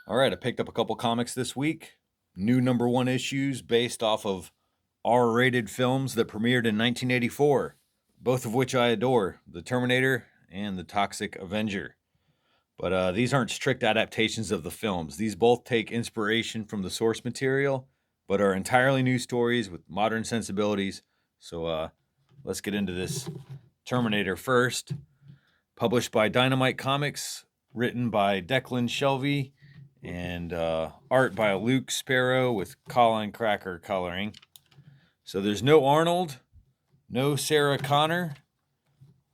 All right, I picked up a couple comics this week. New number one issues based off of R rated films that premiered in 1984, both of which I adore, The Terminator and The Toxic Avenger. But these aren't strict adaptations of the films. These both take inspiration from the source material, but are entirely new stories with modern sensibilities. So let's get into this. Terminator first, published by Dynamite Comics, written by Declan Shelvey, and art by Luke Sparrow with Colin Cracker coloring. So there's no Arnold, no Sarah Connor.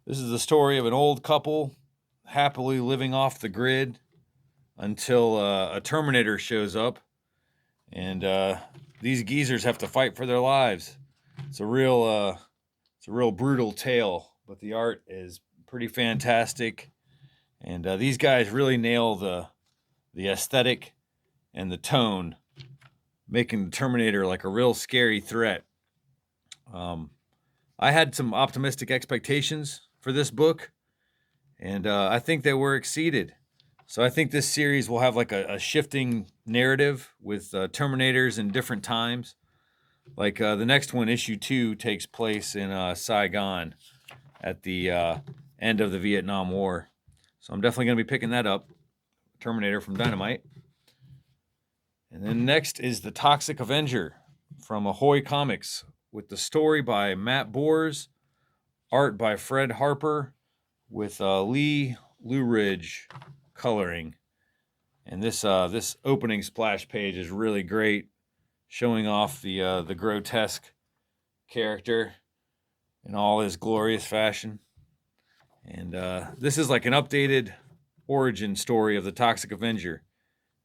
This is the story of an old couple happily living off the grid until a Terminator shows up, and these geezers have to fight for their lives. It's a real brutal tale, but the art is pretty fantastic, and these guys really nail the aesthetic and the tone, making the Terminator like a real scary threat. I had some optimistic expectations for this book, and I think they were exceeded. So I think this series will have like a shifting narrative with Terminators in different times. Like the next one, issue 2, takes place in Saigon at the end of the Vietnam War. So I'm definitely going to be picking that up. Terminator from Dynamite. And then next is The Toxic Avenger from Ahoy Comics with the story by Matt Bors, art by Fred Harper, with Lee Luridge coloring. And this opening splash page is really great, showing off the grotesque character in all his glorious fashion. And this is like an updated origin story of the Toxic Avenger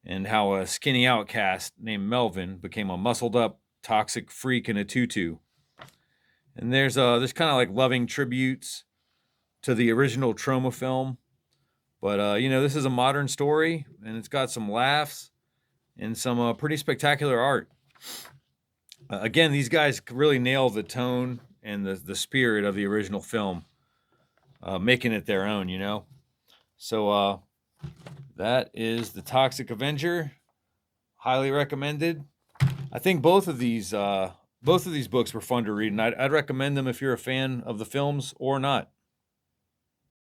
and how a skinny outcast named Melvin became a muscled up toxic freak in a tutu. And there's kind of like loving tributes to the original Trauma film. But, this is a modern story, and it's got some laughs and some pretty spectacular art. Again, these guys really nail the tone and the spirit of the original film, making it their own. So that is The Toxic Avenger. Highly recommended. I think both of these books were fun to read, and I'd recommend them if you're a fan of the films or not.